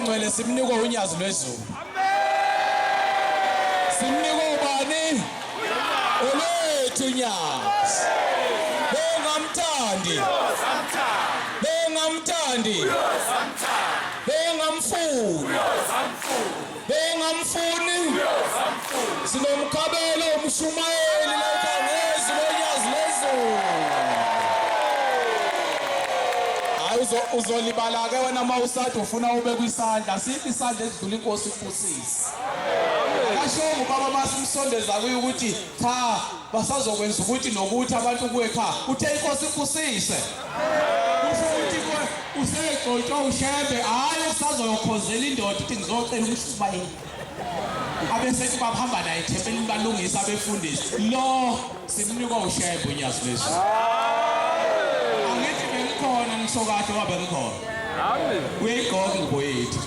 engcwele simnikwa unyazi lwezulu. Simnikwa ubani? Ulethu unyazi. Bengamthandi. Bengamthandi. Bengamfuni. Bengamfuni. Sinomkhabelo umshumayeli lapha ngezwi lonyazi lwezulu. Uzolibala ke wena mawusathi ufuna ube kwisandla siphi isandla esidlula inkosi uFusisi. Akashongo baba masimsondeza kuye ukuthi cha basazokwenza ukuthi nokuthi abantu kuwe cha uthe inkosi uFusise. Kusho ukuthi usegcotshwa ushembe hayi usazoyokhozela indoda ukuthi ngizocela umshumayeli. Abesethi bahamba naye ethempelini balungisa abefundisi. Lo simnikwa ushembe unyazi lwezulu. Khona ngisokade wabe ngikhona. Amen. Uyigqoka ingubo yethu.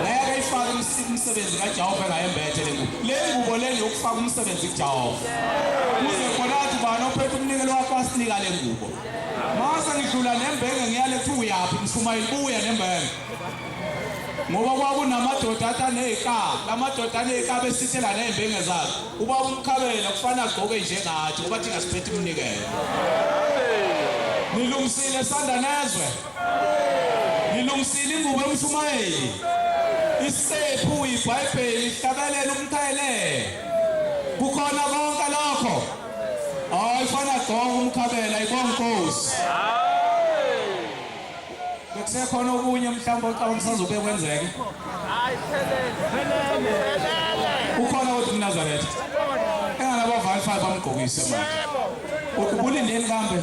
Ngeke ifake umsebenzi kaJehova ngayembethe le ngubo. Le ngubo le yokufaka umsebenzi kaJehova. Kuze khona athi bani ophethe umnikelo wakho asinika le ngubo. Mase ngidlula nembenge ngiyale kuthi uyaphi mshumayeli buya nembenge. Ngoba kwakunamadoda atanezikaba, lamadoda anezikaba esithela nembenge zakhe. Ubaba umkhabela kufana agqoke njengathi ngoba thina siphethe umnikelo. Nilungisile sanda nezwe. Nilungisile ingubo emshumayeli. Isephu iBhayibheli ihlakalela umkhayelelo. Kukhona konke lokho. Ayifana gqoka umkhabela ayibonkosi. Bekusekhona okunye mhlawumbe ocabanga kusazobe kwenzeke. Hayi phelele. Ukhona uthi uNazaretha. Enganabavali 5 bamgqokise manje. Ubulindeni kambe?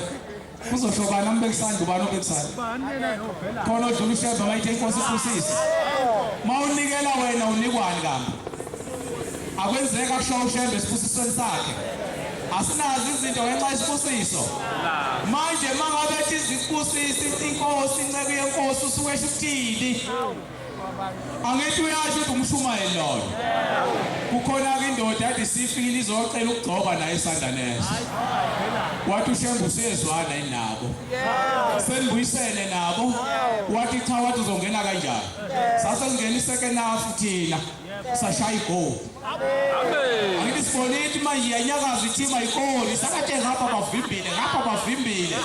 Kuzohlobana mbekisandla ubani obekisandla. Khona odlula ushembe mayithe inkosi uFusisi. Mawunikela wena unikwani kambe? Akwenzeka kusho ushembe esifusisweni sakhe. Asinazi izinto ngenxa yesifusiso. Manje mangabe ethi izifusisi inkosi inceke yenkosi usuke ukuthini? Angithi uyasho ukuthi umshumayeli loyo. Kukhona ke indoda yathi sifikile izocela ukugcoba naye isandla neso. Wathi ushembe usezwana inabo. Senibuyisele nabo. Wathi cha wathi uzongena kanjani? Sasengena isecond half thina. Sashaya igoli. Amen. Angithi sibonithi manje iyanyakaza ithima igoli. Sakathe ngapha bavimbile.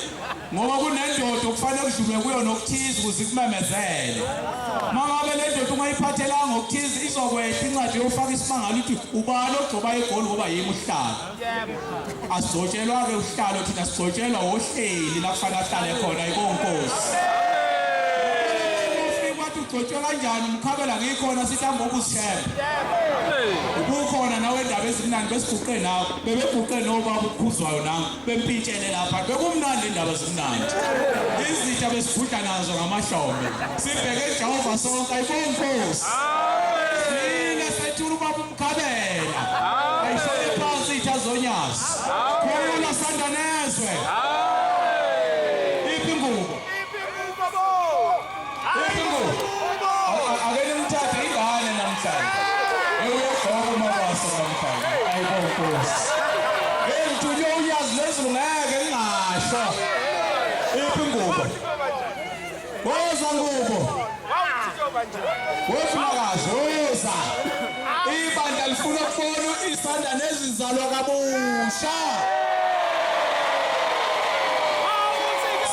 Ngoba kunendoda okufanele kudlule kuyo nokuthiza ukuze kumemezele. Mangabe le ndoda ungayiphathelanga ngokuthiza izokwetha incwadi yofaka isimangalo ukuthi ubani ogcoba igoli ngoba yimi uhlalo. Asizotshelwa ke uhlalo thina sizotshelwa ohleli la kufanele ahlale khona ayibonkosi. Ugcotshwa kanjani umkhabela ngikhona sithi ngoba uzishembe. Ubukhona nawe indaba ezimnandi besiguqe nawe bebeguqe nobaba ukhuzwayo nawe bempintshele lapha bekumnandi indaba ezimnandi. Izitha besibhudla nazo ngamahlombe. Sibheke Jehova sonke ayibonkosi. Sina sethula ubaba umkhabela. Ayishele phansi itha zonyazi. Khona sanda nezwe. Ipingubo. Akele mthatha ingane namhlanje. Uyogqoka umabasa namhlanje. Ayibonkosi. Ngithunywe unyazi lezulu ngeke ngingasho. Ipingubo. Woza ngubo. Wofakazi woza. Ibandla lifuna ukufona isandla nezizalwa kabusha.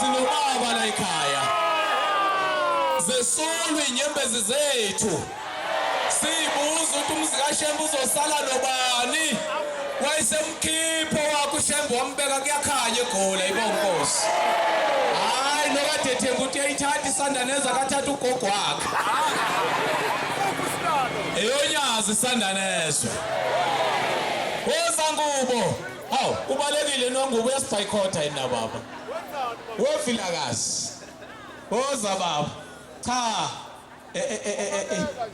Sinobaba la ekhaya. Zesolwe inyembezi zethu. Sibuza ukuthi umzikashembe uzosala nobani. Wayesemkhipho wakho ushembe wambeka kuyakhanya eGoli ayibonkosi. Hayi nokade ethemba ukuthi uyayithatha isandla neza akathatha ugogo wakhe. Eyonyazi isandla nezwe. Woza ngubo. Hawu kubalekile nongubo uyasibhayikhotha yena baba. Wofilakazi. Woza baba. Cha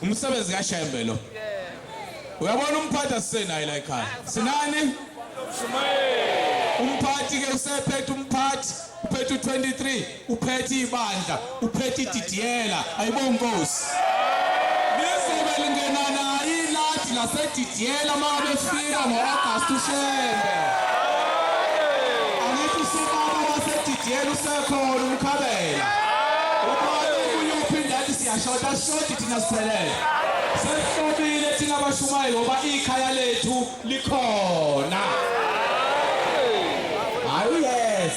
umsebenzi kaShembe lo. Uyabona umphathi asisenayo la ekhaya. Sinani? Umphathi ke usephethe umphathi uphethe u23 uphethe ibandla uphethe iDidiyela ayibonkosi. Lizobe lingena naye ilathi laseDidiyela mangabe fika ngoAugust uShembe. Angithi usibaba waseDidiyela usekhona umkhabela. Siyashaya sishoda sishodi thina siphelele sesihlobile thina abashumayeli ngoba ikhaya lethu likhona hayi yes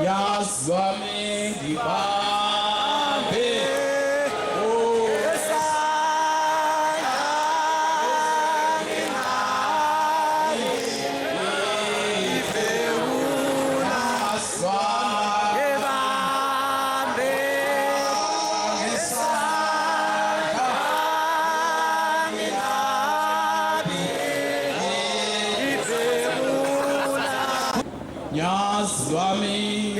yazami ngibambe Yazami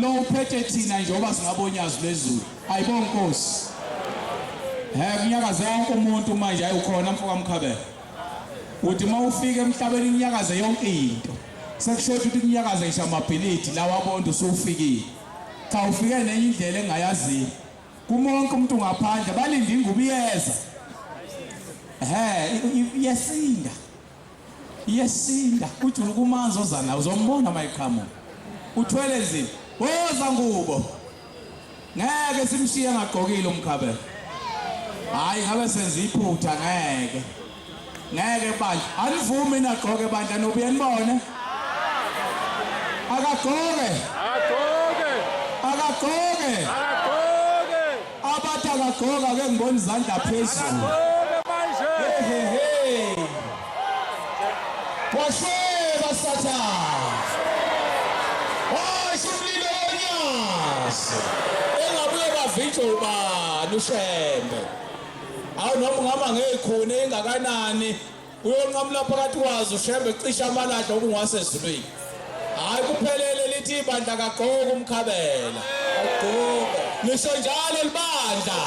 lo uphethe thina njengoba singabonyazi lezulu ayibona Nkosi kunyakaze wonke umuntu manje ayikhona mfoka Mkhabela uthi mawufika emhlabeni unyakaze yonke into sekushoda ukuthi unyakaze ngisho amabhilidi lawa bonke usufikile cha ufike nenye indlela engayaziyo kumonke umuntu ngaphandle balinde ingubo iyeza yesinda uthi ukumanzi ozana uzombona mayiqhamuka uthwele zini woza ngubo ngeke simshiye ngagqokile uMkhabela hayi ngabe senza iphutha ngeke bandla anivumi nagqoke bandla nobu yanibone akagqoke abathi akagqoka ke ngibona izandla phezulu washeba sathana washumlilo onyasi engabuye bavinjwe ubani ushembe awu noma ngama ngekhona engakanani uyonqamula phakathi kwazo ushembe cisha amalahla okungwasezulwini hayi kuphelele lithi ibandla kagqoka uMkhabela agqoka nisho njalo libandla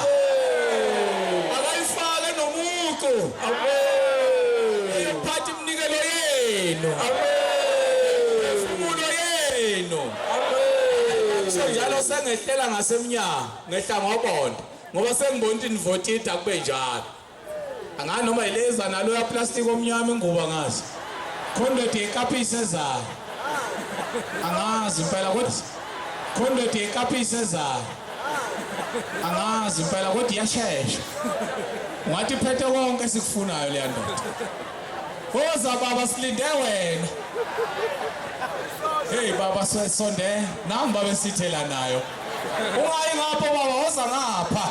akayifake nomuqo iphathi imnikelo yenu umulo yenu nisho njalo sengehlela ngasemnyama ngehla ngobondo ngoba sengibona ukuthi nivotida kube njalo angani noma ileza nalo ya plastic omnyama inguba ngazi khondothi ekaphisi ezayo angazi impela ukuthi khondothi ekaphisi ezayo angazi impela ukuthi yashesha ungathi phethe konke sikufunayo le ndoda woza baba silinde wena hey baba sonde nami baba sithela nayo ungayi ngapha baba woza ngapha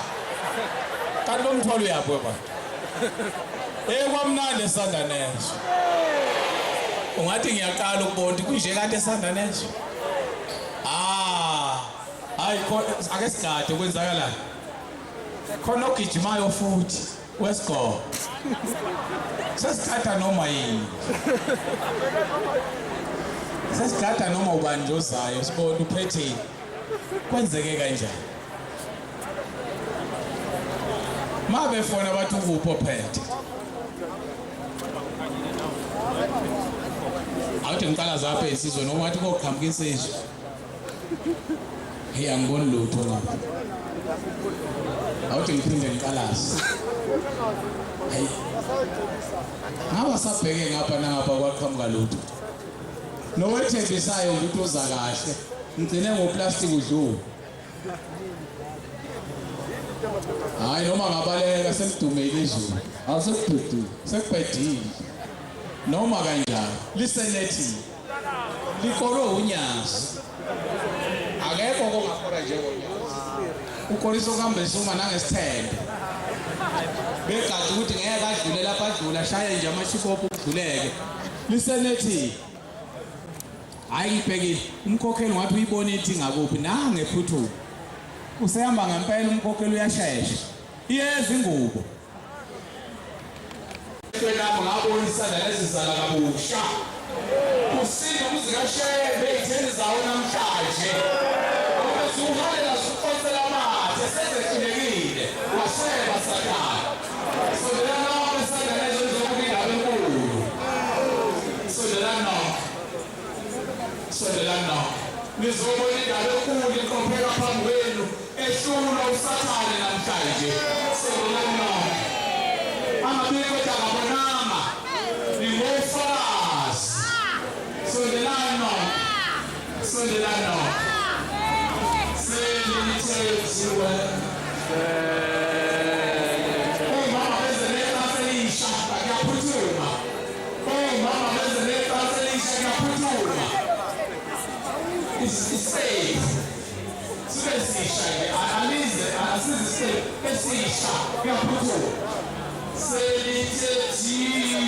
kanti lo mthwalo uyaphi baba kwamnandi esandla neso ungathi ngiyaqala ukubona ukuthi kunje kanti esandla neso hayi ake sigade kwenzakalani khona ogijimayo futhi wesigo sesigada noma yini sesigada noma ubani ozayo sibona uphethe kwenzeke kanjani mabe fona bathi ukuphi ophethe awuthi ngicala zapha esizwe noma wathi koqhamuka isizwe hey angiboni lutho lapha awuthi ngiphinde ngiqalazi hey ngaba sabheke ngapha nangapha kwaqhamuka lutho nowethembisayo ukuthi uza kahle ngicine ngoplastic udlulu hayi noma ngabaleka selidumele izulu Asekududu. sekubhedile noma kanjani lisenethi likolwe unyazi akekho okungakora njengonyazi ukolisa ukuhambisa uma nangesithende begade ukuthi ngeke adlule lapha adlula shaye nje amashikopo ukudluleke lisenethi hayi ngibhekile umkhokheli ngathi uyibona ithi ngakuphi nange phuthu usehamba ngempela umkhokheli uyashesha iyeza ingubo lapho ngabona isandla lesizala kabusha usinda umzikashebe itheni zawo namhlanje ubesuhalela sukhosela amathe sezehlulekile washeba sakhaya sondelana nonke isandla lezo lizokuba indaba enkulu sondelana nonke sondelana nonke nizobona indaba enkulu iqopheka phambi kwenu ehlulwa usathane namhlanje sondelana nonke amabiko akabonanga ningofakazi sondelana selithethiwe omama bezeneta selisha kuyaphuthuma omama bezeneta selisha kuyaphuthuma isisafe sibe sisha-ke alize asize esisha kuyaphuthuma selithethiwe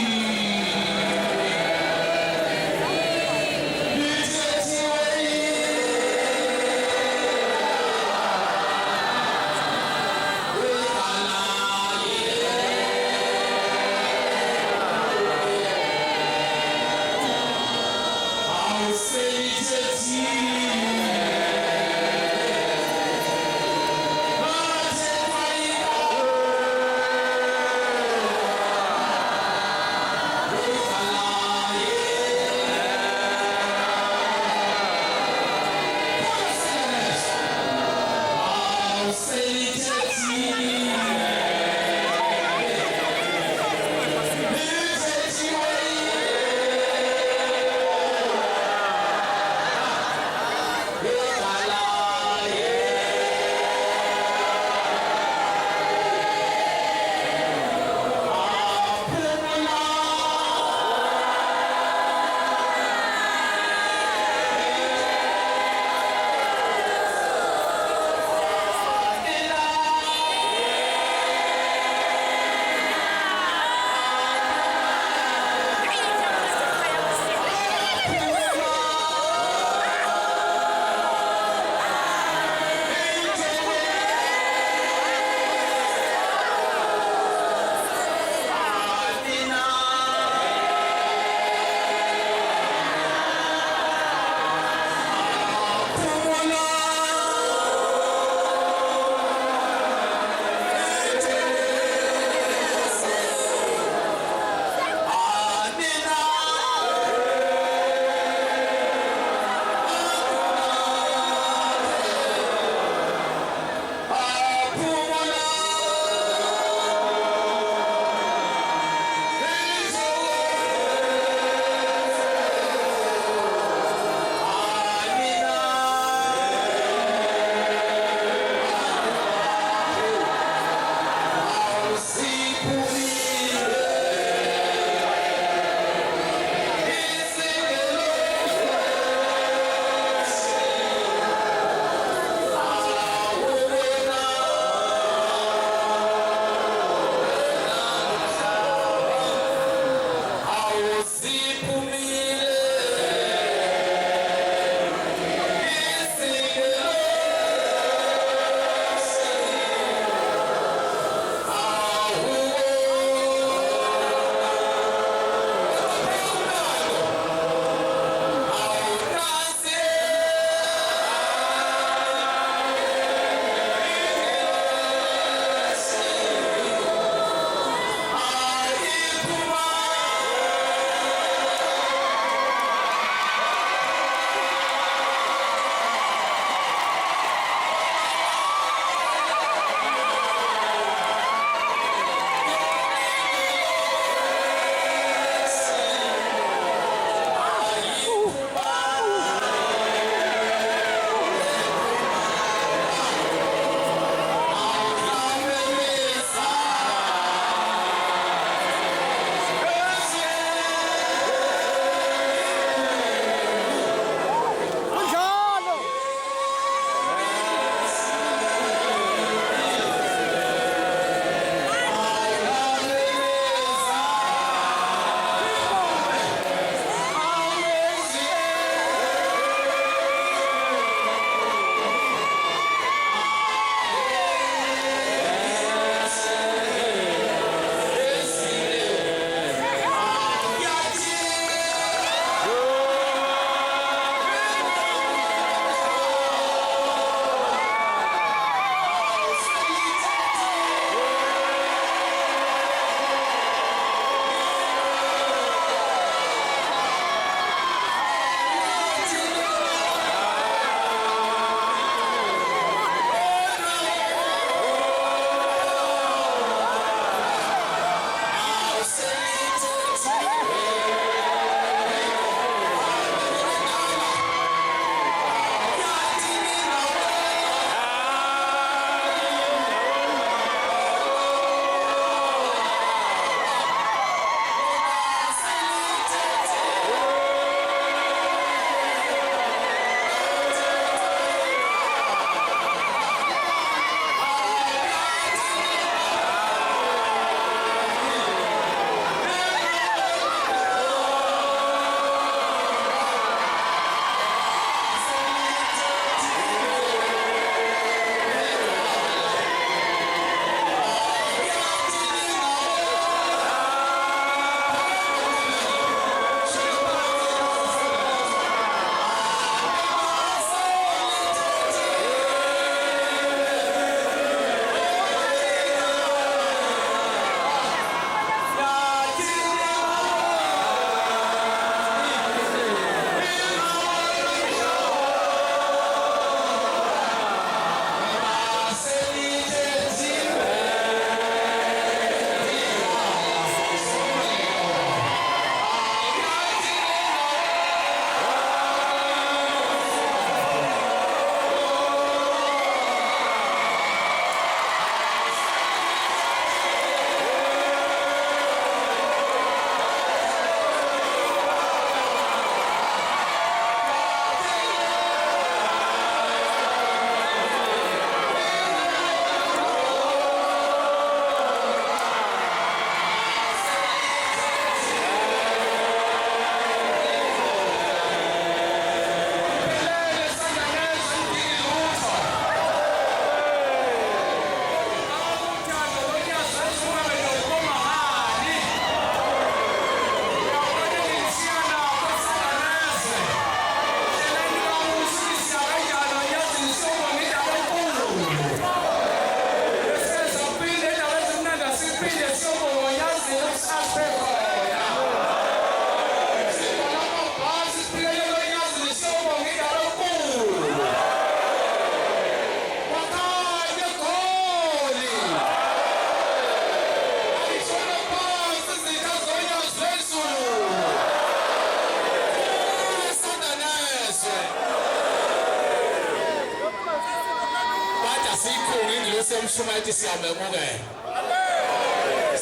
sikhulu ingilosi yomshumayeli siyamemukela.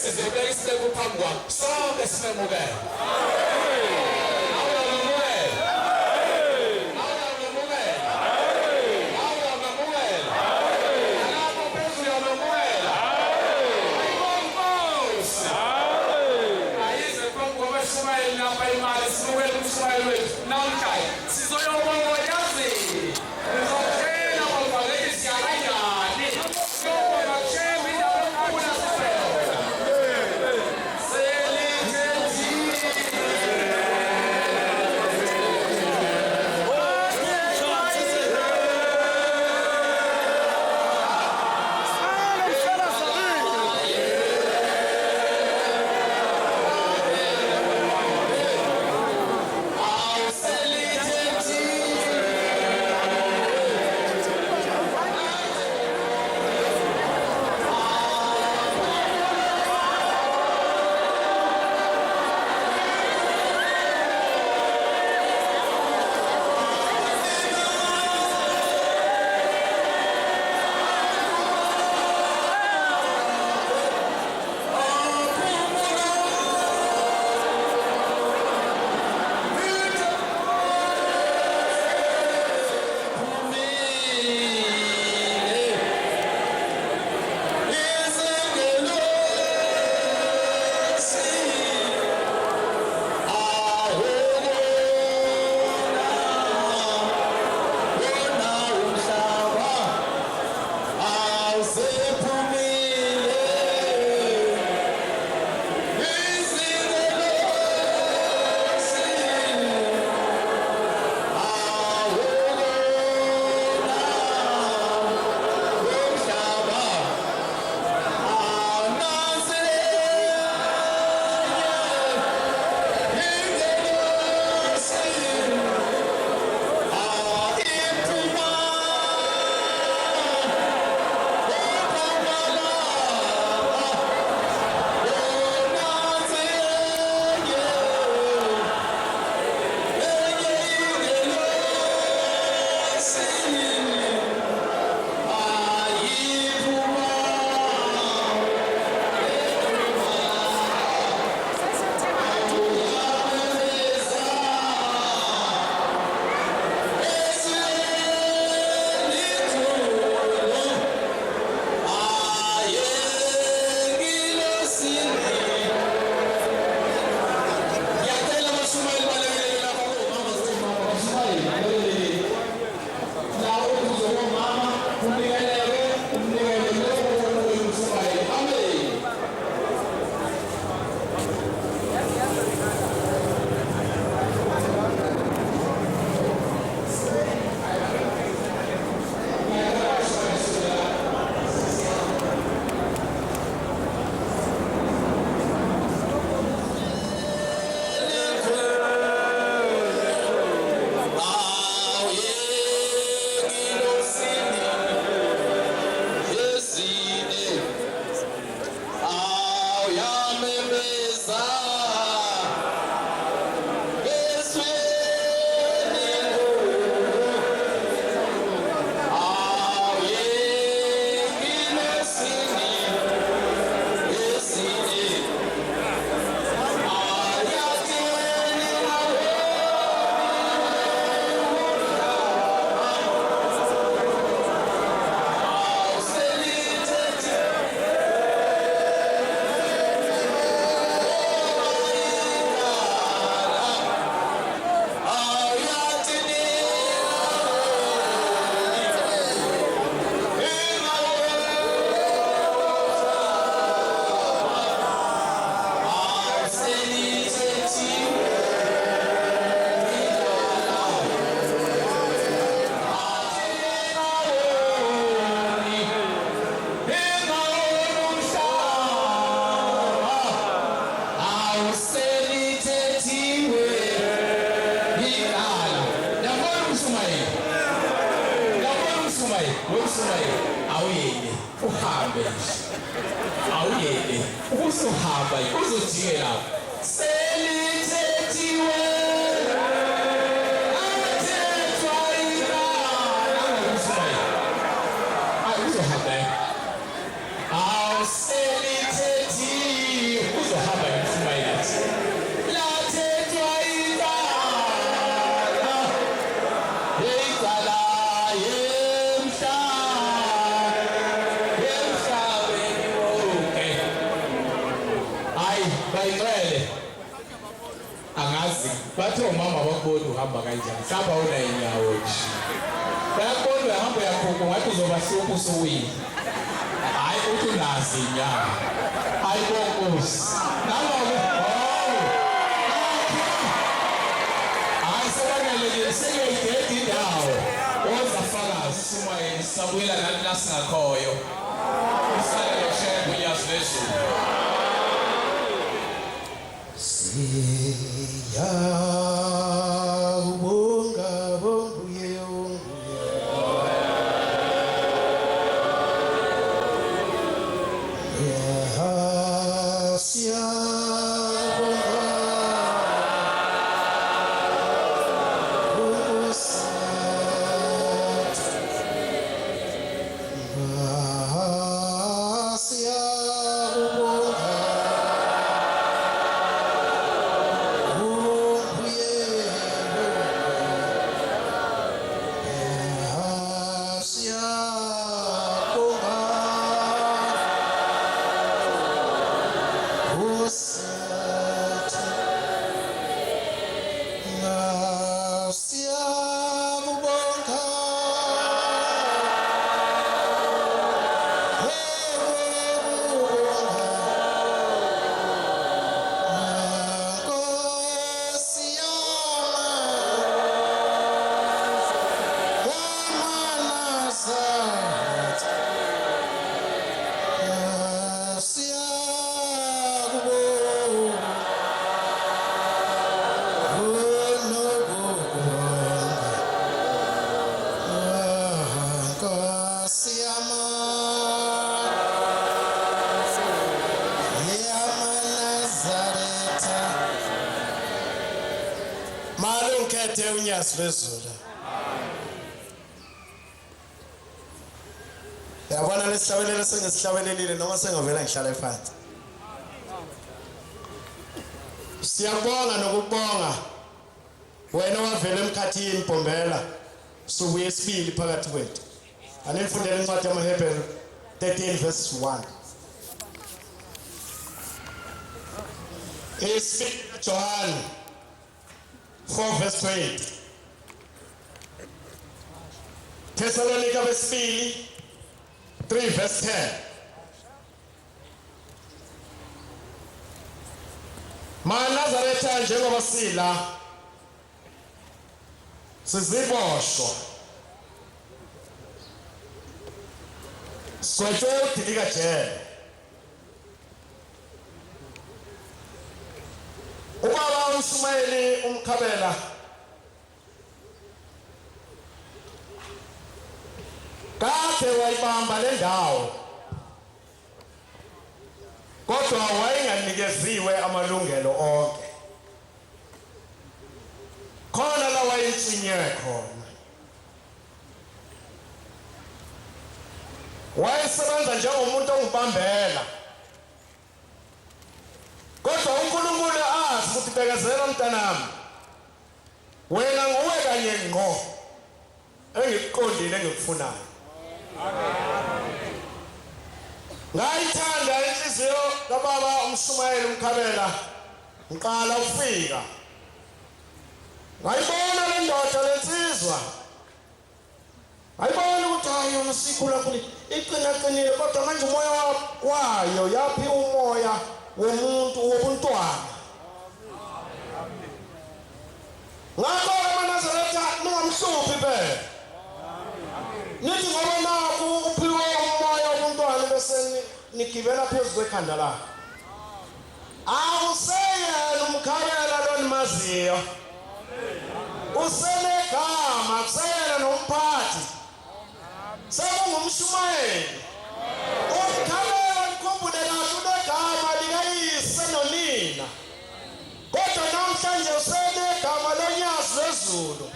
Sizobeka isibeko phambi kwakho sonke simemukela. awuyele uhambe awuyele uzohamba uzojikela selithethiwe athethwa igama uzohamba bayakubona uhamba kanjani hlamba una inyawo nje bayakubona uyahamba uyakhupha ngathi uzobahlupha usuwile hayi uthi unazi inyawo hayi konkosi naloku hayi sebaneleke sekuyideda indawo ozafakazi simayeni sabuyela nathi nasingakhoyo isale loshaya kunyazi lezulu Lezulu yabona lesihlawelelo sengisihlawelelile noma sengavela ngihlala phansi siyabonga nokubonga wena wavela emkhathini Mpombela subuye esibili phakathi kwethu anifundele incwadi yamaHebheru 13 verse 1 John 4 verse 20 Thessalonica vesibili 3 verse 10 MaNazaretha njengoba sila siziboshwa swethu likajele ubaba uShumayeli uMkhabela kade wayibamba le ndawo kodwa wayenganikeziwe amalungelo onke khona la wayincinyiwe khona wayesebenza njengomuntu ongubambela kodwa uNkulunkulu azi ukuthi bekezela mntanami wena nguwe kanye ngqo engikuqondile engikufunayo ngayithanda inhliziyo kababa uMshumayeli uMkhabela ngiqala ukufika ngayibona le ndoda lensizwa ayibona ukuthi hayi yona sikhulakhulile iqinaqinile kodwa manje umoya wayo yaphi umoya womuntu wobuntwana ngakho amaNazaretha ningamhluphi phela nithi ngoba naku uphiwe umoya wobuntwana bese nigibela phezu kwekhanda lakhe awuseyena uMkhabela lo nimaziyo usenegama kuseyena nomphathi sekungumShumayeli uMkhabela likhumbule kahle unegama likayise nonina kodwa namhlanje usenegama lonyazi lwezulu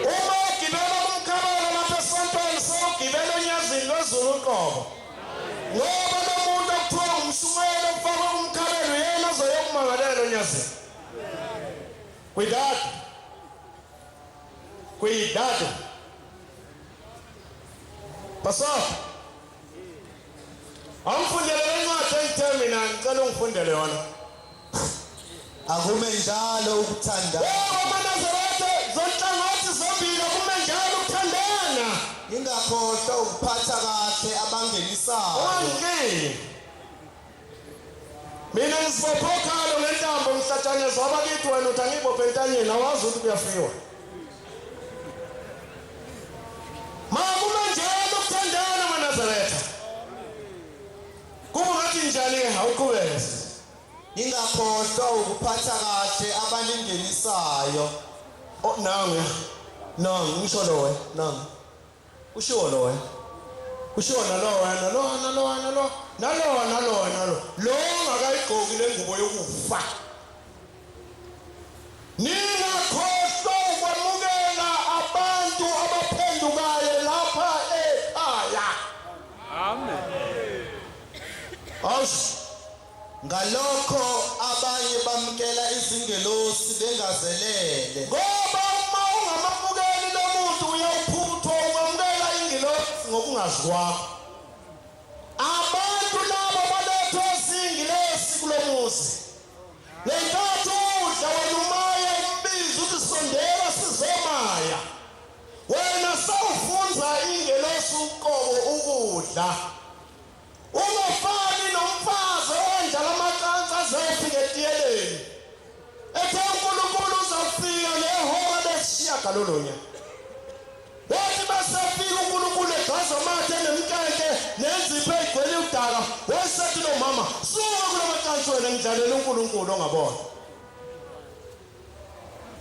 uma ugibela uMkhabela lapha esontweni sewugibela onyazini lwezulu uqobo ngoba lo muntu okuthiwa ngumShumayeli okufakwa kuMkhabela uyena ozoyokumangalela onyazini cuidado pastor angifundele lencwadi engithemina ngicela ungifundele yona akume njalo ukuthandana. AmaNazaretha zonhlangothi zombili akume njalo ukuthandana. Ingakhohlwa ukuphatha kahle abangenisayo. Ongeni. Mina ngisiphokhalo ngentambo ngihlatshanyezwa abakithi wena uthi angibophe entanyeni awazi ukuthi kuyafiwa. Makume njalo ukuthandana AmaNazaretha. Kuba ngathi njani ke awuqhubeke. Ingakhohlwa ukuphatha kahle abalingenisayo. Oh nangu ngisho lo wena nangu. Ushiwo lo wena. Ushiwo nalo. Lo ongakayigqoki lengubo yokufa. Ningakhohlwa ukwamukela abantu abaphendukayo lapha ekhaya. Amen. Ngalokho abanye bamkela izingelosi bengazelele. Ngoba uma ungamamukeli lo muntu uyawuphuthwa ukwamukela ingelosi ngokungazi kwakho. Abantu labo balethwa izingelosi kulo muzi. Lenkathi udla wena umoya umbiza uthi sondela sizomaya. Wena sawufunza ingelosi uqobo ukudla. Ungafani nomfazi ondla lamacansi azofika etiyeleni. Ethe uNkulunkulu uzafika ngehora lesishiyagalolunye. Wathi basafika uNkulunkulu egaza amathe nemkeke nenzipho egcwele udaka. Wayesethi lo mama suka kula macansi wena ngidlalela uNkulunkulu ongabona.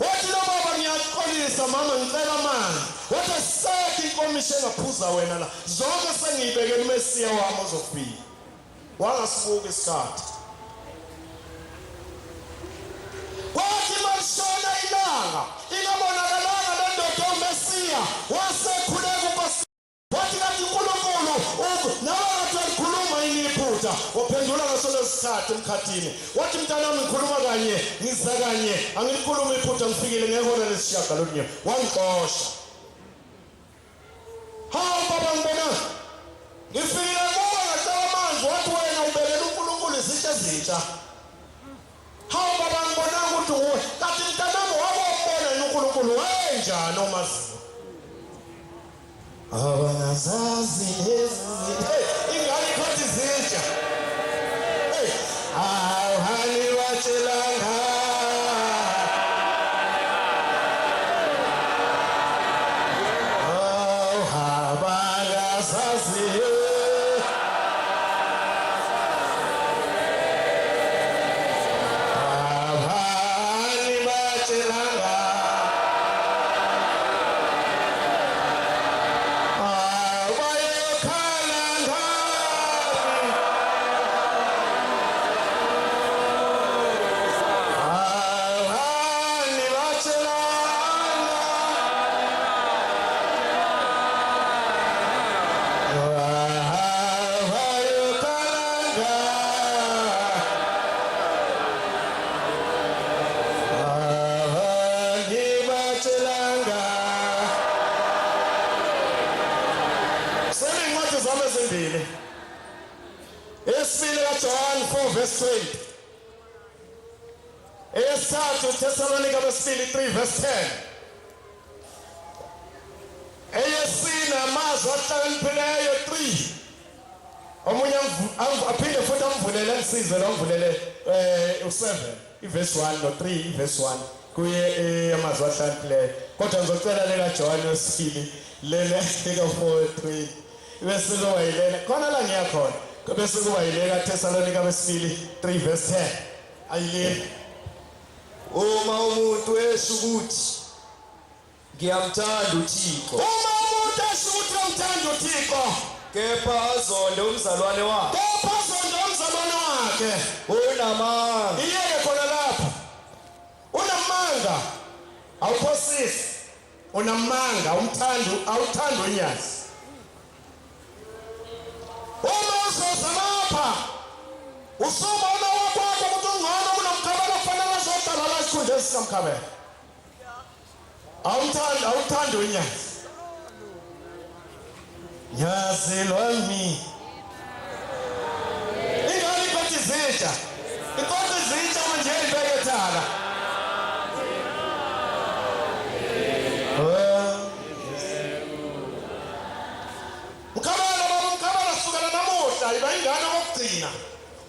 Wathi lo baba ngiyaxolisa mama ngicela amanzi. Wathi asekho inkomishi engaphuza wena la. Zonke sengiyibekela uMesiya wami ozofika. Wangasibuka isikhathi. Wathi mashona ilanga ingabonakalanga le ndoda uMesiya wasekhuleka uNkosi. Wathi kanti uNkulunkulu nawe wakhuluma iniphutha waphendula ngaso lesikhathi emkhathini. Wathi mntanami ngikhuluma kanye ngiza kanye angikhuluma iphutha ngifikile ngehora lesishiyagalolunye wangixosha. Hawu baba ngibona ngifikile kuwe ngacela amanzi wathi wena ubekela uNkulunkulu izinto ezintsha. Hawu baba ngibona ukuthi uwe kanti mntanami wabona uNkulunkulu wenjani omaziyo. Abangazazi lezi ingane ikhathi zintsha. Awuhani watshelanga John 4 verse 20. Esathu Thessalonica besibili 3 verse 10. Eyesina amazwi ahlakaniphileyo 3. Omunye aphinde futhi amvulele ngisize lo mvulele u7 iverse 1 no 3 iverse 1 kuye amazwi ahlakaniphileyo. Kodwa ngizocela leka John wesibili lena eka 4:3 bese lo wayilela khona la ngiyakhona. Bese kuba yileka Thessalonica besibili 3 verse 10 ayileni. Uma umuntu esho ukuthi ngiyamthanda uThixo, uma umuntu esho ukuthi uyamthanda uThixo kepha azonde umzalwane wakhe, unamanga. iyeke khona lapha. Unamanga awuphosisi, unamanga awuthanda unyazi. Uma uzoza lapha usubona wakwakho ukuthi ungcono kunomkhabela kufanele azodala la isikhundla esikamkhabela. Awuthanda unyazi. Nyazi lwami ingane ikhothi zitsha. Ikhothi zitsha manje ibekethala. uyodlala bayingane okugcina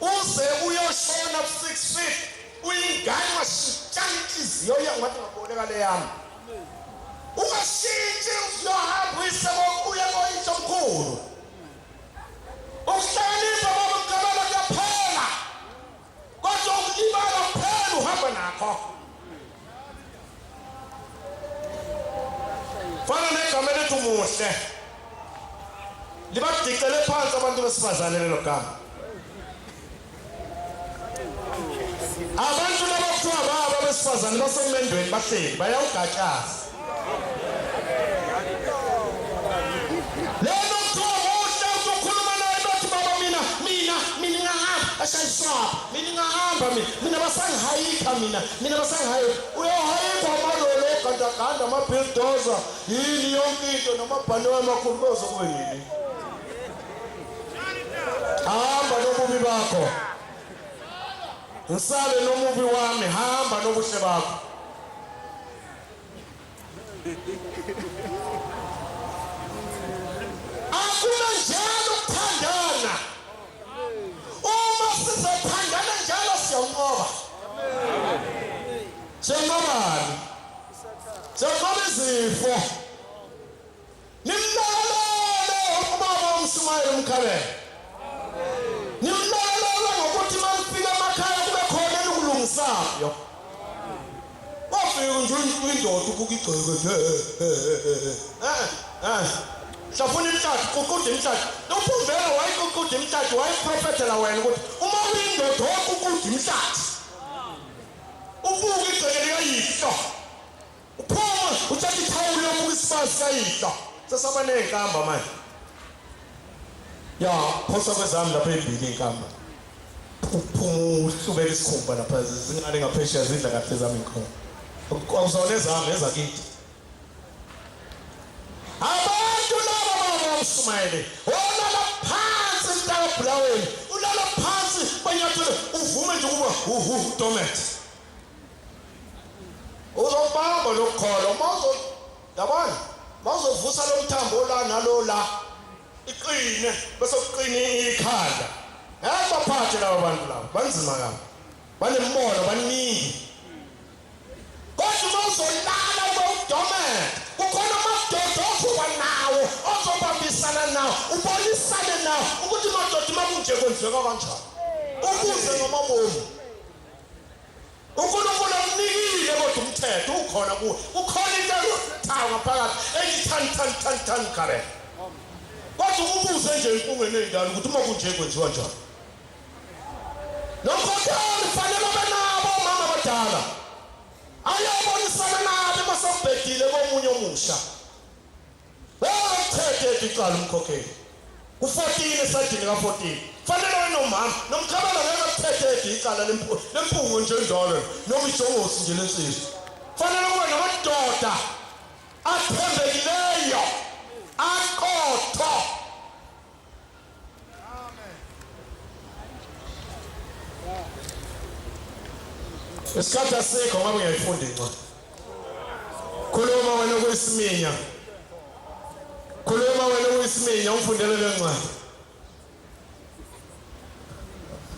uze uyoshona 6 feet uyingane washintshana inhliziyo yangathi ngaboleka le yami ungashintshi uyohamba uyisekokuya koyinto omkhulu ukuhlanipha baba mgabala kuyaphela kodwa ukibala kuphela uhamba nakho fana negama lethu muhle libadicele phansi abantu besifazane lelo gama abantu labakuthiwa baba besifazane basemendweni bahleli bayawugatshasa lelo kuthiwa muhle ukhuluma naye bathi baba mina ngingahamba ashayiswapha mina ngingahamba mina basangihayikha mina basangihayikha uyohayikha amalolo ogandaganda amabhildoza yini yonke into namabhanoyi amakhulu bezokwenini hamba nobubi bakho ngisale nomubi wami hamba nobuhle bakho akuna njalo ukuthandana uma sizothandana njalo siyonqoba siyonqobani siyonqoba izifo nimlalele ubaba uMshumayeli uMkhabela nimlalele ngokuthi manifika emakhaya kube khona ekulungisayo wafika nje indoda ukugigceke hlafuna imthathu kukude imthathu nophumvela wayikukude imthathu wayiprofethela wena ukuthi uma uyindoda wokukude imthathu ubuke igceke likayihlo uphuma uthatha ithawula yobuka isifazi kayihlo sesaba neyinkamba manje ya phosa kwezami lapha ebhili inkamba uphuma uhlubeka isikhumba lapha zingane ngaphesheya zidla kahle zami inkhona awuzona ezami ezakithi abantu laba baba uMshumayeli olala phansi mntakabhulaweni ulala phansi banyathele uvume nje ukuba domet uzobamba lokukhola yabona bazovusa lo mthambo la nalola iqine bese kuqine ikhanda baphathe laba bantu laba banzima kabi banembono baningi kodwa uzolala udomet kukhona amadoda ozoba nawo ozobambisana nawo ubonisane nawo ukuthi madoda makunje kwenzeka kanjani ukuze ngomabomu uNkulunkulu amnikile kodwa umthetho ukhona kuwo ukhona into yokuthawa ngaphakathi eyithan kare kodwa ubuze nje inkungene endala ukuthi uma kunje kwenziwa njani nomkhokheli fanele benabo mama abadala ayabonisana nabo basabhedile komunye omusha bathethe icala umkhokheli ku14 esadini ka14 fanele wena nomama nomkhabela ngeke kuthethe icala lempungo nje njalo noma ijongosi nje lensizwe fanele kube namadoda athembekileyo aqotho isikhathi asikho ngabe ngiyayifunda incwadi khuluma wena kuyisiminya umfundele le ncwadi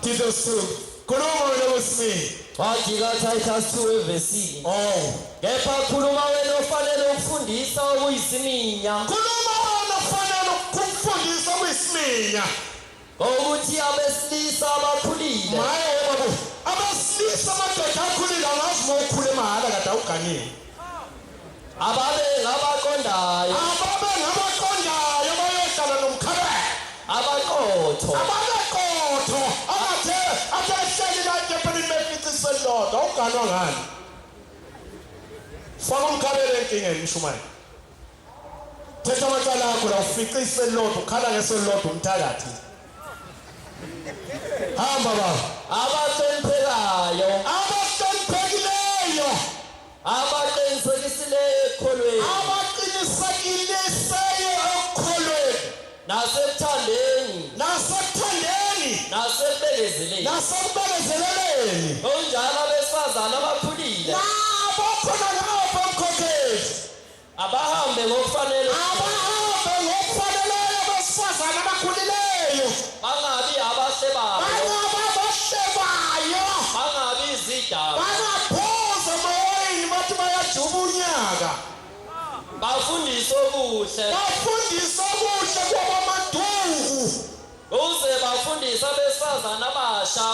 Titus 2 khuluma wena kuyisiminya wathi kaTitus 2 verse kepha khuluma wena ofanele ukufundisa okuyisiminya ukuthi abesilisa abakhulile abesilisa amadoda akhulile angazi mokhule mahala kade awuganile ababe ngabaqondayo bayohlala nomkhabela abaqotho abahleli la eThekwini befithi selodwa uganwa ngani faka umkhabela enkingeni Mshumayeli thetha amacala akho la ufice iselodwa ukhala ngeselodwa umthakathi hamba baba abahloniphekileyo abaqinisekisileyo ekholweni nasekuthandeni nasebekezeleleni onjalo abesifazane abakhulile nabo khona lapho umkhokheli abahambe ngokufanele abesifazane abakhulileyo okuhle bafundisa okuhle kwabamaduku uze bafundise abesifazane abasha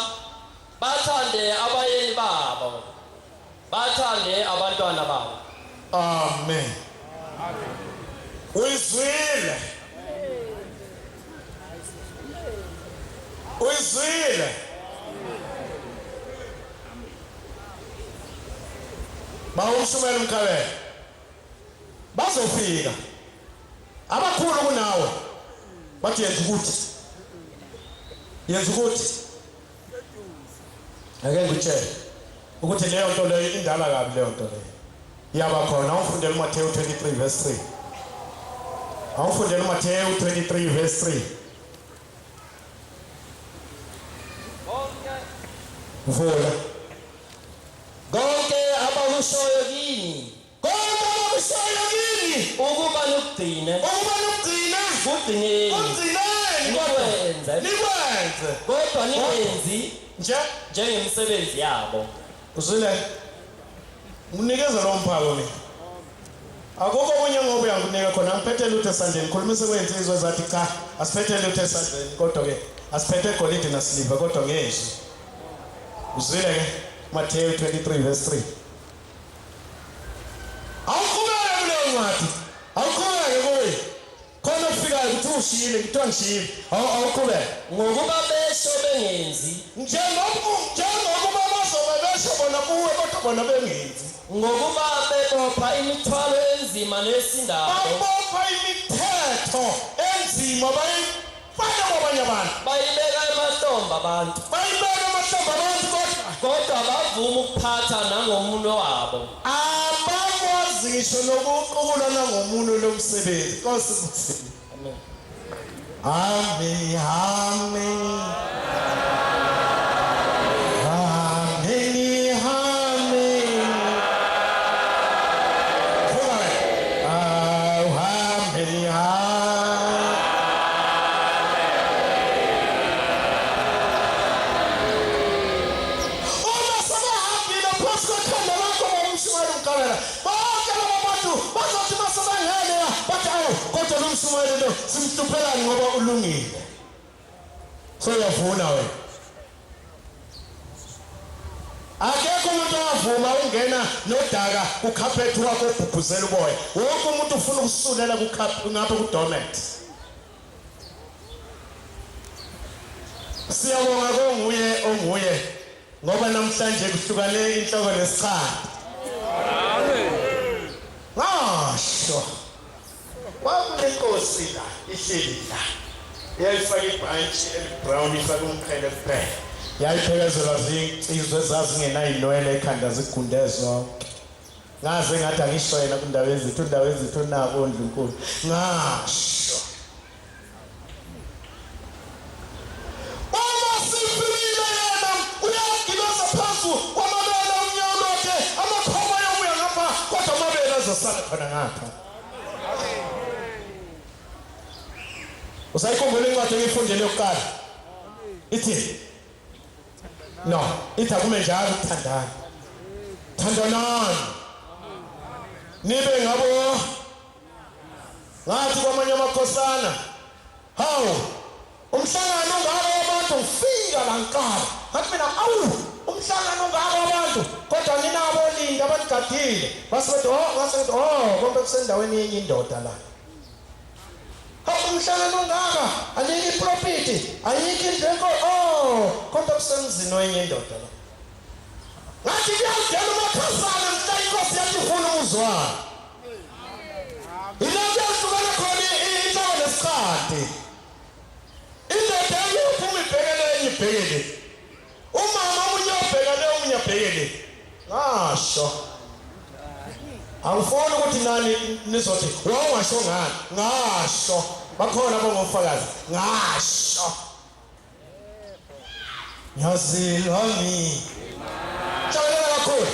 bathande abayeni babo bathande abantwana babo. amen uyizwile bawumshumela umkhabela bazofika abakhulu kunawe bathi yenza ukuthi ake ngikutshele ukuthi leyo nto leyo indala kabi leyo nto leyo yaba khona awufundela uMathewu 23 verse 3 awufundela uMathewu 23 verse 3 vula Konke abakushoyo kini ukuba nokugcina nikwenze kodwa ningenzi njengemisebenzi yabo. uzwile unikeza lo mphako mina akukho okunye ngoba uyanginika khona ngiphethe lutho esandleni khulumise kwezinsizwa zathi cha asiphethe lutho esandleni kodwa ke asiphethe golide nasiliva kodwa ngezwi uzwile ke Mathewu 23 verse 3 awuqhubeke kuleyo ncwadi awuqhubeke kuyo khona ufikayo ukuthi ushiyile kuthiwa ngishiyile awuqhubeke Ngokuba besho bengenzi njengokuba bazobe besho bona kuwe kodwa bona bengenzi ngokuba bebopha imithwalo enzima nesindayo babopha imithetho enzima bayifaka kwabanye abantu bayibeka emahlombe abantu kodwa bavuma ukuphatha nangomuno wabo. abakwazi nokuqukula nangomuno lomsebenzi Nkosi Amen. amen amen simtupelani ngoba ulungile so yavuna wena akekho umuntu owavuma ungena nodaka kukhaphethi wakho ubhubhuzela uboya wonke umuntu ufuna ukusulela ngapha kudomet siyabonga onguye ngoba namhlanje kuhlukane inhloko nesikhanda ngasho kwakunenkosi la ihleli la yayifaka ibhantshi elibrown ifaka umqhele kuphela yayiphekezelwa zinsizwa ezazingenayinwele ekhanda zigunde zonke ngaze ngathi angisho yena kundaba ezithu nako Ndlunkulu ngasho uma sifikile yena uyagiloza phansi kwamabele umnyawo wakhe amakhoma yobuya ngapha kodwa amabele azosala khona ngapha usayikhumbula incwadi engiyifundele yokuqala ithi no ithi akume njalo thandanani nibe ngabo ngathi kwamanye amakhosana hawu umhlangano ungaka abantu ufika la nkala ngathi mina umhlangano ungaka abantu kodwa nginabo linda abanigadile basibethi konke kusendaweni yenye indoda la umhlangano ongaka anike iprofiti anike indleko kodwa kusemzini wenye indoda la ngathi kuyadela umakhasana mhla inkosi yathi ufuna ukuzwana ilapho yahlukana khona inhloko nesikhathi indoda enye uphuma ibhekele enye ibhekele umama omunye ubhekele omunye abhekele ngasho angifuni ukuthi nani nizothi wangasho ngani ngasho bakhona abangofakazi ngasho yazilwa mina Jabulela kakhulu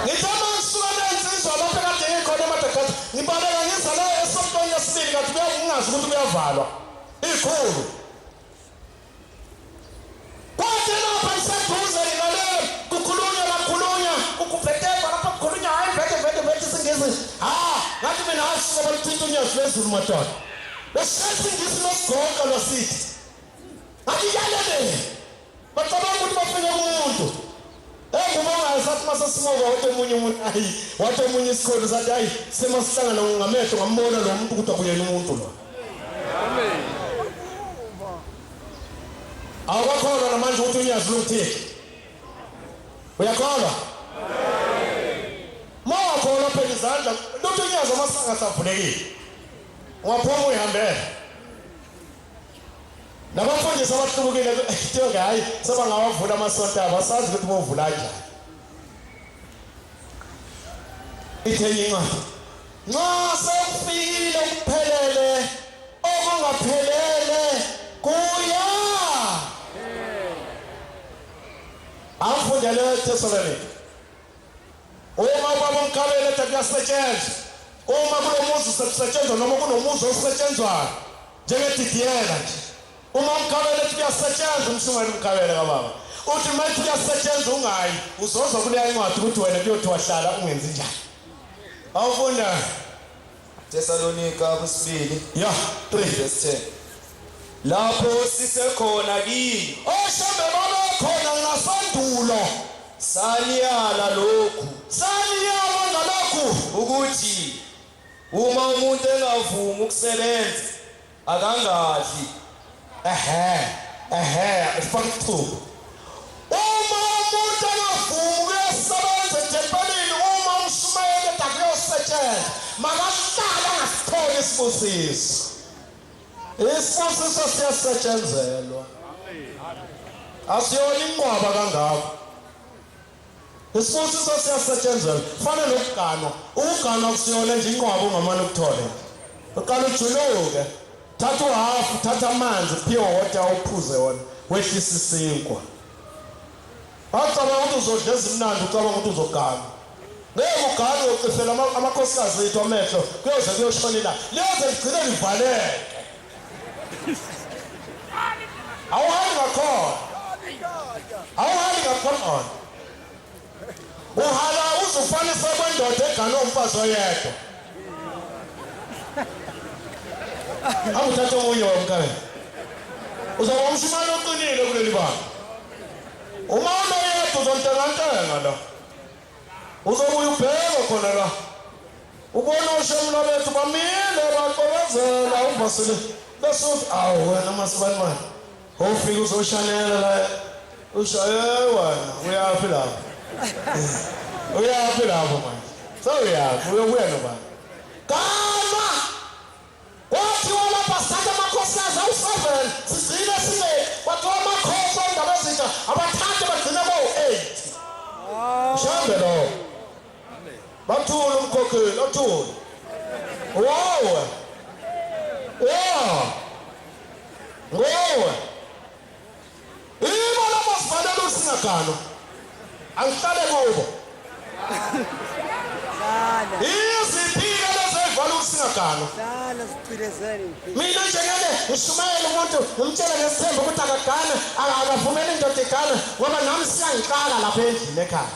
ngithoma ngisuka lensizwa lapha kade ngikhona emadagati ngibaleka ngizala esontweni yesibili kathi kungazi ukuthi kuyavalwa ikhulu phezulu madoda leshathi ngisinogoqa losithi akiyalele bacabanga ukuthi bafike kumuntu ngubonga sathi masasimoka wathi omunye umuntu ayi wathi omunye isikholo sathi hayi semasihlangana ngamehlo ngambona lo muntu ukuthi akuyena umuntu lo amen awakholwa namanje ukuthi unyazi lokuthini uyakholwa mawakholwa phela izandla lutho unyazi amasanga savulekile ungaphuma uyihambela nabafundisi abahlubukile kuthiwa hayi sebangawavula amasonto abo asazi ukuthi bovula kanjani ithenye incwadi nxa sekufikile ukuphelele okungaphelele kuya amfundele eThesalonika uma ubaba umkhabela ethi kuyasetshenzwa uma kulomuzi sekusetshenzwa noma kunomuzi osetshenzwayo njengedidiyela nje uma umkhabela ethi kuyasetshenzwa umsungane umkhabela kababa uthi mayithi kuyasetshenzwa ungayi uzozwa kuleya incwadi ukuthi wena kuyothi wahlala ungenzi njani awufunda Thessalonika kusibili ya 3 verse 10 lapho sisekhona kini oshambe babekhona ngasandulo saniyala lokhu saniyala ngalokhu ukuthi uma umuntu engavumi ukusebenza akangadli ifaka isithuba uma umuntu engavumi ukuyosebenza ethempelini uma umshumayeli akuyosetshenzwa makahlala ngasithole isibusiso isibusiso siyasetshenzelwa asiyona inqwaba kangako isibusiso siyasetshenzelwa fana nokuganwa ukuganwa kusiyona nje inqwaba ungamane ukuthole uqala ujuluke thatha uhafu thatha amanzi pure water uphuze wona wehlisa isinkwa acabanga ukuthi uzodla ezimnandi ucabanga ukuthi uzoganwa ngeke uganwe ucifela amakhosikazi ethu amehlo kuyoze kuyoshonela liyoze ligcine livaleke awuhambi ngakhona uhala uzufanisa kwendoda egane umfazi oyedwa awuthatha omunye womkabela uzaba umshumane oqinile kuleli banga uma unoyedwa uzontengantenga la uzobuya ubheka khona la ubona oshemula bethu bamile baqobazela umbasile besuthi awu wena masibani mani ufika uzoshanela la ushaye wena uyaphi lapho uyaphi lapho manje sewuyaphi uyobuya nobani kama wathi walapha satha amakhosikazi awu-7 sigcine sibe kwathiwa amakhosi ondaba ezintsha abathathe bagcine bawu-8 shambe lowo bathule umkhokheli athule wowe ngowe ibo labo sifanele usingagano angihlale kubo iziphika lezevala usingagano mina njengeke ngishumayela umuntu ngimtshela ngesithemba ukuthi akagana akavumeli indoda igana ngoba nami siyangiqala lapha endlini ekhaya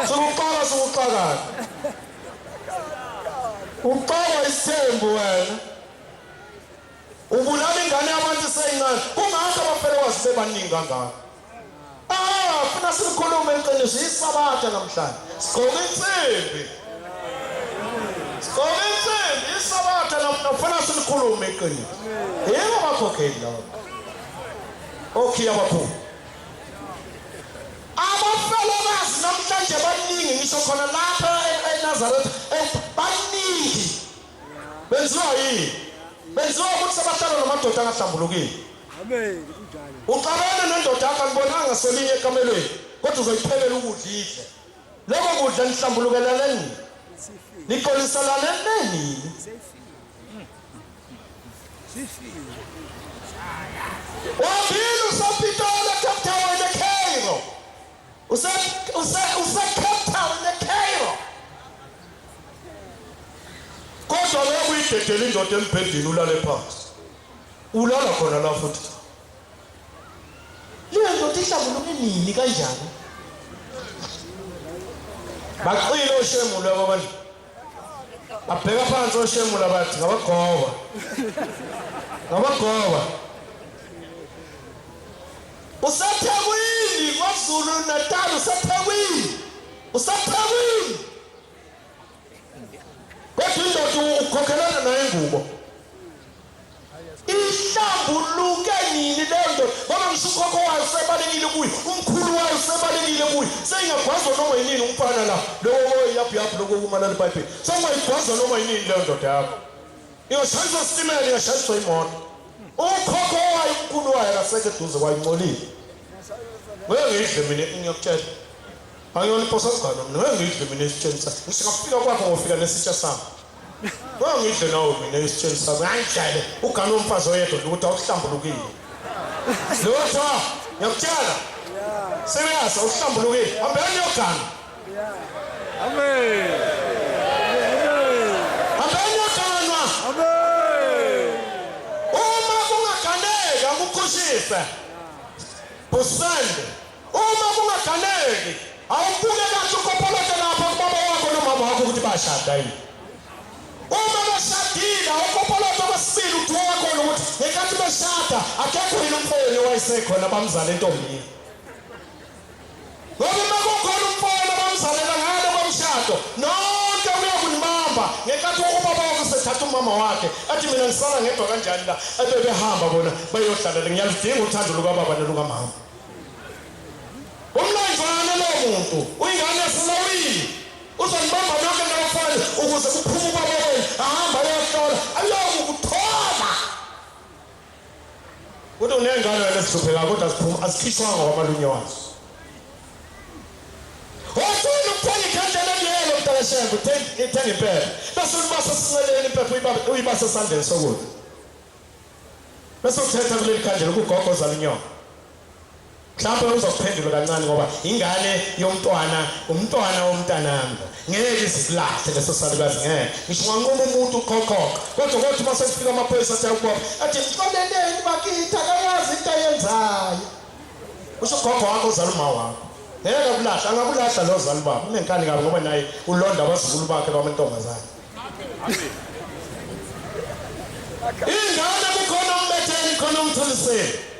sokuqala uqala isithembu wena ubulala ingane yabantu seyincane kungakho abafele wazi bebaningi kangaka funa sikhulume iqiniso isabatha namhlanje sigqoke insimbi isabatha namfuna sikhulume iqiniso yebo bakhokheli lawo okhiya bakhulu abafelokazi namhlanje baningi ngisho khona lapha eNazaretha baningi benziwa yini benziwa ukuthi sebahlala namadoda angahlambulukile amen uqabane nendoda yakho ngibonanga solinye ekamelweni kodwa uzoyiphelela ukudla idle lokho kudla nihlambulukelane nini niqoliselane nini wabili usapitole Cape Town eCairo Cape Town eCairo kodwa wewe uyidedela indoda embhedini ulale phansi ulala khona la futhi lento ihlambuluke nini kanjani baqile oshemu labo abantu abheka phansi oshemula bathi ngabagoba useThekwini kwaZulu Natal useThekwini kodwa indoda ukhokhelana naye ingubo ihlambuluke nini lento ngoba ngisukhokho wayo usebalekile kuyo umkhulu wayo usebalekile kuyo sengiyagwazwa noma yini umfana la lokho yaphi lokho kumalala eBhayibheli sengiyagwazwa noma yini le ndoda yakho iyoshanjwa isitimela iyoshanjwa imoto ukhokho wayo umkhulu wayo akasekho eduze kwayingcolile ngeke mina ngiyokutshela angiyona iposa sigana mina ngeke mina isitshela ngisingafika kwakho ngofika nesitsha sami ngidle nawe mina isitshela sami angidlale ugana umfazi oyedwa ukuthi awuhlambulukile lotho ngiyakutshela serious awuhlambulukile hambeni yogana amen hambeni yogana amen uma kungaganeka ukukhoshisa busande uma kungaganeki awubuke kahle ukopolote lapha kubaba wakho nomama wakho ukuthi bashada yini uma bashadile awukopolote kwesibili uthiwa khona ukuthi ngenkathi bashada akekho yini umfowenu owayesekhona bamzala entombini ngoba uma kukhona umfowenu bamzalela ngalo komshado nonke uyakunibamba ngenkathi ubaba wakho sethatha umama wakhe athi mina ngisala ngedwa kanjani la ebebehamba bona bayohlalela ngiyalidinga uthando lukababa nelukamama umlanjwana lo muntu uyingane yaselawini uzonibamba nonke nabafana ukuze kuphume ubaba wenu ahamba ayahlola ayokuthola kodwa unengane wena sizophelaka kodwa azikhishwanga kwamalunye wazo wathula ukuthenga ikhandlela eliyelo mntakashembe uthenga impepha bese ulibasa sinceleni impepha uyibasa esandleni sokudla bese uthetha kuleli khandlela ukugogo zalinyoka mhlawumbe uzokuphendula kancane ngoba ingane yomntwana umntwana womntanami ngeke izikulahle leso salukazi ngeke ngisho nganquma umuntu ukhokhoka kodwa kodwa uma sekufika amaphoyisa athi ukuba athi ngixoleleni bakithi akayazi into ayenzayo usho ugogo wakho uzala uma wakho ngeke akulahla angakulahla lo zali baba unenkani kabi ngoba naye ulonda abazukulu bakhe bamantombazane ingane kukhona umbetheni khona umthuliseni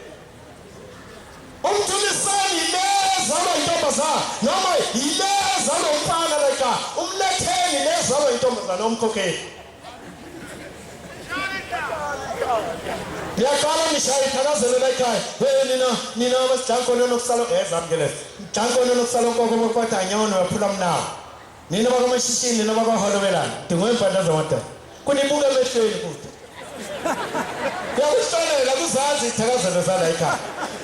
umthuliseni lezalwa intombazane noma yilezalwa umfana leka umletheni lezalwa intombazane omkhokheli ngiyaqala ngishaye ithakazelo la ekhaya nina abasijankone nokusala ezamkele jankone nokusala nkoko kodwa anyona waphula mnawo nina bakamashishini nina bakaholovelana dingoyimfanda zamadoda kunibuka emehlweni futhi yakuhlolela kuzazi ithakazelo zala ekhaya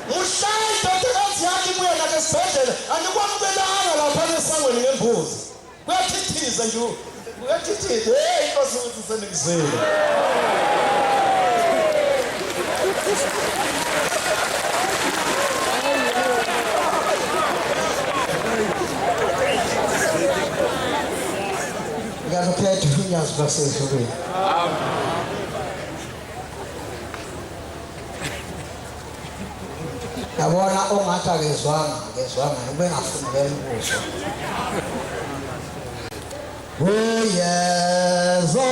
muhlala indodakazi yakhe ibuye nakho esibhedlela anikwamkelanga lapha nesangweni ngembuzi kuyathithiza nje kuyathithiza inkosi ukuthi senikuzile ngiyakuphetha unyazi lwasezulwini yabona ongathi akezwanga ube ngafuni umbuzo uyeza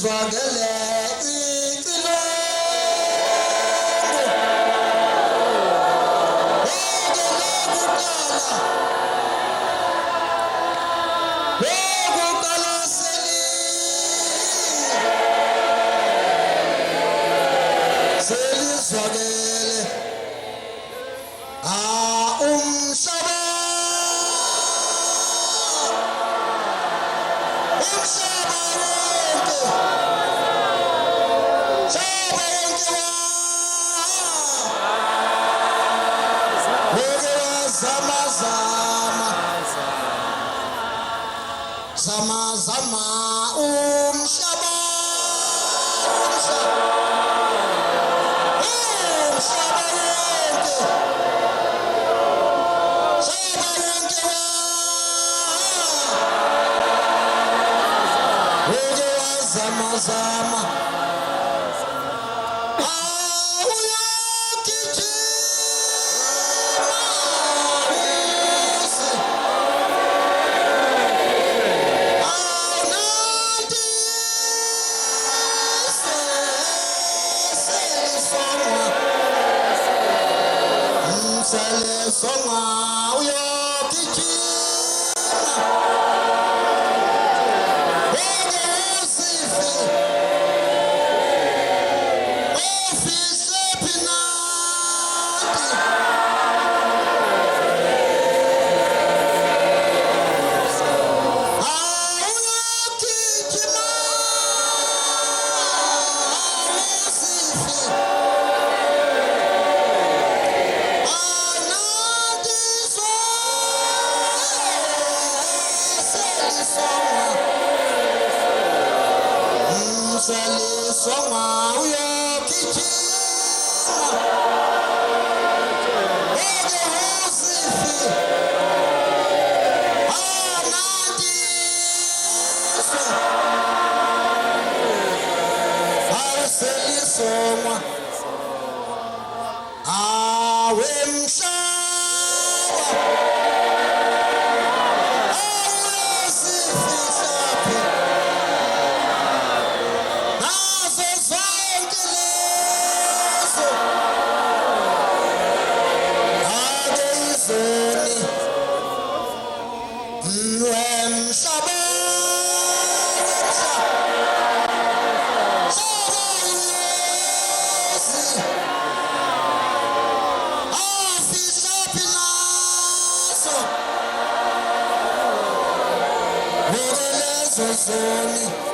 selizwakele icilongo wokuqala selizwakele umhlaba Zama umhlaba zama Soma Zoni